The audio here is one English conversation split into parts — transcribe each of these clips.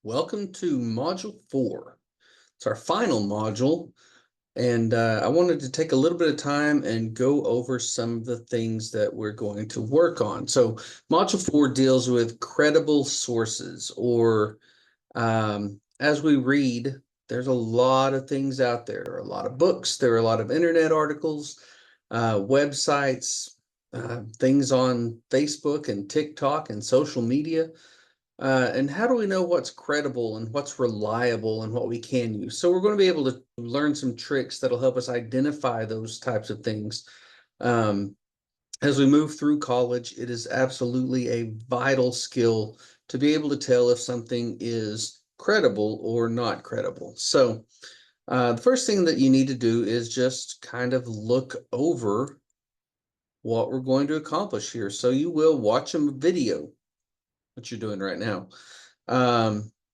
Welcome to Module 4. It's our final module, and I wanted to take a little bit of time and go over some of the things that we're going to work on. So Module 4 deals with credible sources, or as we read, there's a lot of things out there. There are a lot of books, there are a lot of internet articles, websites, things on Facebook and TikTok and social media. And how do we know what's credible and what's reliable and what we can use? So we're going to be able to learn some tricks that'll help us identify those types of things. Um, as we move through college, it is absolutely a vital skill to be able to tell if something is credible or not credible. So the first thing that you need to do is just kind of look over what we're going to accomplish here. So you will watch a video, what you're doing right now.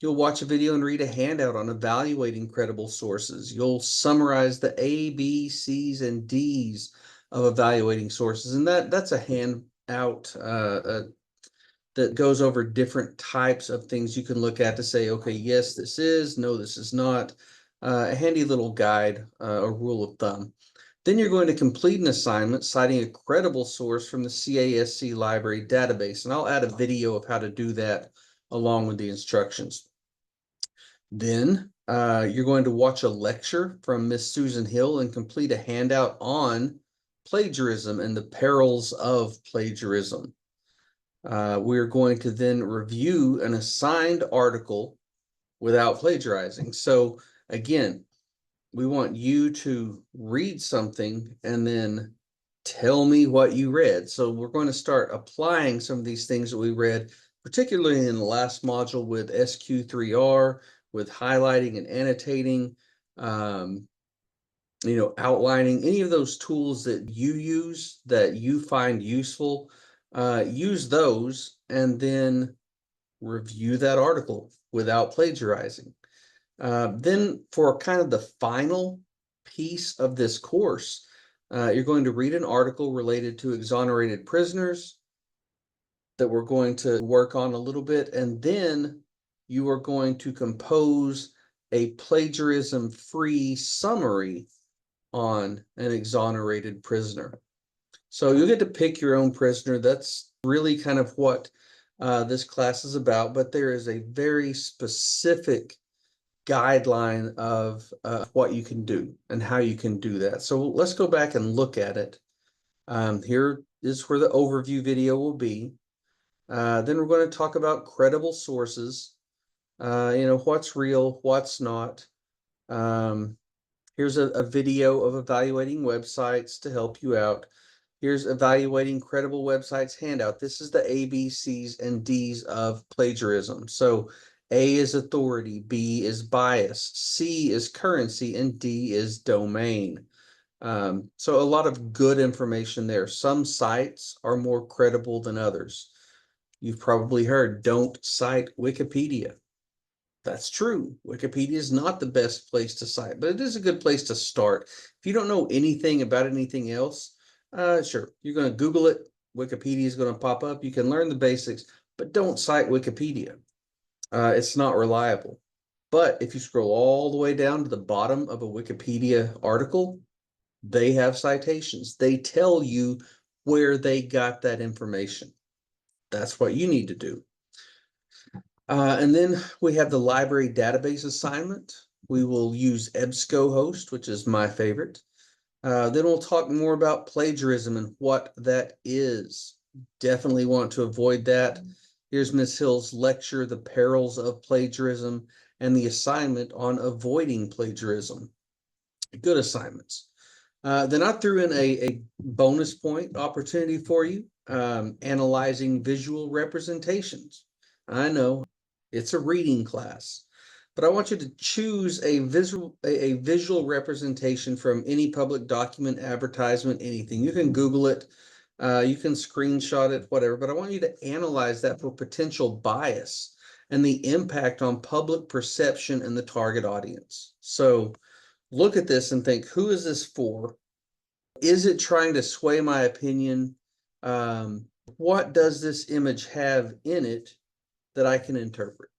You'll watch a video and read a handout on evaluating credible sources. You'll summarize the A, B, C's, and D's of evaluating sources. And that's a handout that goes over different types of things you can look at to say, okay, yes, this is, no, this is not. A handy little guide, a rule of thumb. Then you're going to complete an assignment citing a credible source from the CASC library database. And I'll add a video of how to do that along with the instructions. Then you're going to watch a lecture from Miss Susan Hill and complete a handout on plagiarism and the perils of plagiarism. We're going to then review an assigned article without plagiarizing. So again, we want you to read something and then tell me what you read. So we're going to start applying some of these things that we read, particularly in the last module with SQ3R, with highlighting and annotating, outlining any of those tools that you use that you find useful. Use those and then review that article without plagiarizing. Then for kind of the final piece of this course, you're going to read an article related to exonerated prisoners that we're going to work on a little bit, and then you are going to compose a plagiarism-free summary on an exonerated prisoner. So you'll get to pick your own prisoner. That's really kind of what this class is about, but there is a very specific guideline of what you can do and how you can do that. So let's go back and look at it. Here is where the overview video will be. Then we're going to talk about credible sources, what's real, what's not. Here's a video of evaluating websites to help you out. Here's evaluating credible websites handout. This is the A, B, C's, and D's of plagiarism. So A is authority, B is bias, C is currency, and D is domain. So a lot of good information there. Some sites are more credible than others. You've probably heard, don't cite Wikipedia. That's true. Wikipedia is not the best place to cite, but it is a good place to start. If you don't know anything about anything else, sure, you're going to Google it. Wikipedia is going to pop up. You can learn the basics, but don't cite Wikipedia. It's not reliable. But if you scroll all the way down to the bottom of a Wikipedia article, they have citations. They tell you where they got that information. That's what you need to do. And then we have the library database assignment. We will use EBSCOhost, which is my favorite. Then we'll talk more about plagiarism and what that is. Definitely want to avoid that. Here's Ms. Hill's lecture, The Perils of Plagiarism, and the assignment on avoiding plagiarism. Good assignments. Then I threw in a bonus point opportunity for you, analyzing visual representations. I know it's a reading class, but I want you to choose a visual representation from any public document, advertisement, anything. You can Google it, you can screenshot it, whatever, but I want you to analyze that for potential bias and the impact on public perception and the target audience. So look at this and think, who is this for? Is it trying to sway my opinion? What does this image have in it that I can interpret?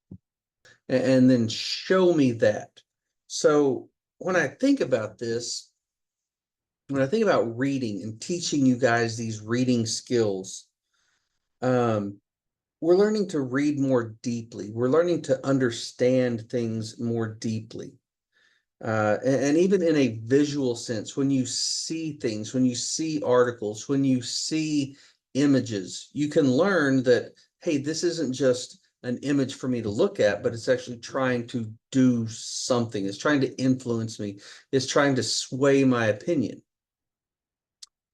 and then show me that. So when I think about this, when I think about reading and teaching you guys these reading skills, we're learning to read more deeply. We're learning to understand things more deeply. And even in a visual sense, when you see things, when you see articles, when you see images, you can learn that, hey, this isn't just an image for me to look at, but it's actually trying to do something. It's trying to influence me. It's trying to sway my opinion.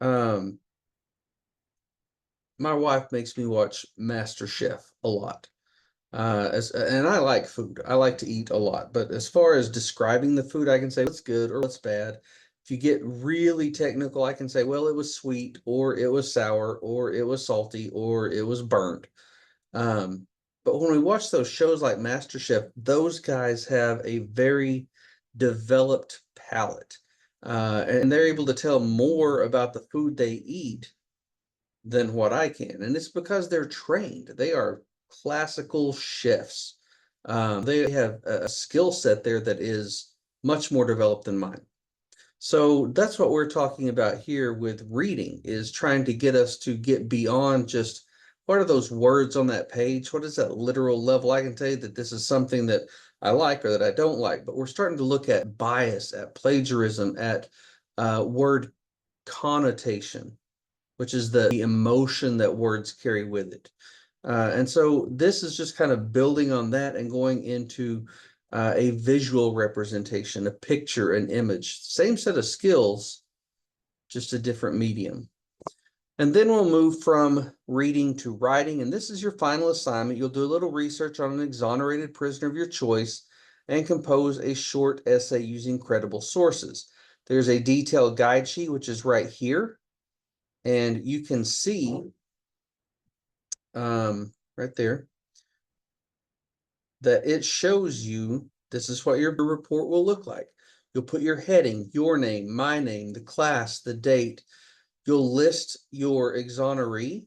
Um, my wife makes me watch MasterChef a lot. And I like food. I like to eat a lot, but as far as describing the food, I can say what's good or what's bad. If you get really technical, I can say, well, it was sweet, or it was sour, or it was salty, or it was burnt. Um, but when we watch those shows like MasterChef, those guys have a very developed palate, and they're able to tell more about the food they eat than what I can. And it's because they're trained. They are classical chefs. They have a skill set there that is much more developed than mine. So that's what we're talking about here with reading, is trying to get us to get beyond just what are those words on that page? What is that literal level? I can tell you that this is something that I like or that I don't like, but we're starting to look at bias, at plagiarism, at word connotation, which is the emotion that words carry with it. And so this is just kind of building on that and going into a visual representation, a picture, an image, same set of skills, just a different medium. And then we'll move from reading to writing. And this is your final assignment. You'll do a little research on an exonerated prisoner of your choice and compose a short essay using credible sources. There's a detailed guide sheet, which is right here. And you can see right there that it shows you this is what your report will look like. You'll put your heading, your name, my name, the class, the date. You'll list your exoneree,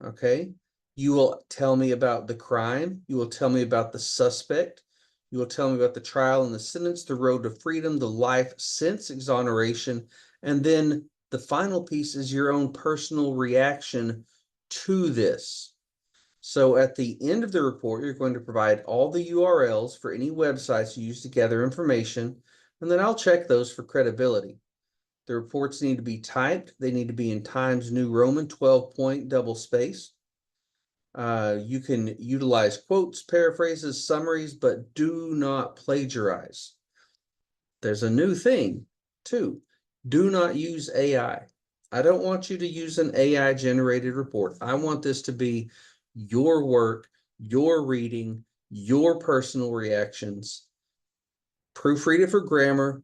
okay? You will tell me about the crime. You will tell me about the suspect. You will tell me about the trial and the sentence, the road to freedom, the life since exoneration, and then the final piece is your own personal reaction to this. So at the end of the report, you're going to provide all the URLs for any websites you use to gather information, and then I'll check those for credibility. The reports need to be typed. They need to be in Times New Roman 12-point double space. You can utilize quotes, paraphrases, summaries, but do not plagiarize. There's a new thing too. Do not use AI. I don't want you to use an AI generated report. I want this to be your work, your reading, your personal reactions. Proofread it for grammar,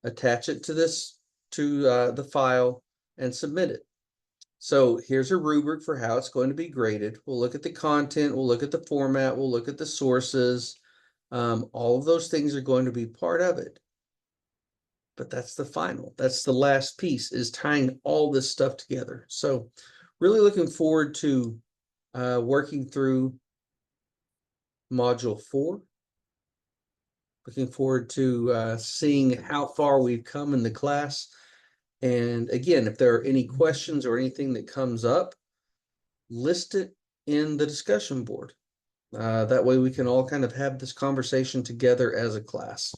attach it to the file, and submit it. So here's a rubric for how it's going to be graded. We'll look at the content, we'll look at the format, we'll look at the sources. All of those things are going to be part of it. But that's the final. That's the last piece, is tying all this stuff together. So really looking forward to working through Module 4. Looking forward to seeing how far we've come in the class. And again, if there are any questions or anything that comes up, list it in the discussion board. That way we can all kind of have this conversation together as a class.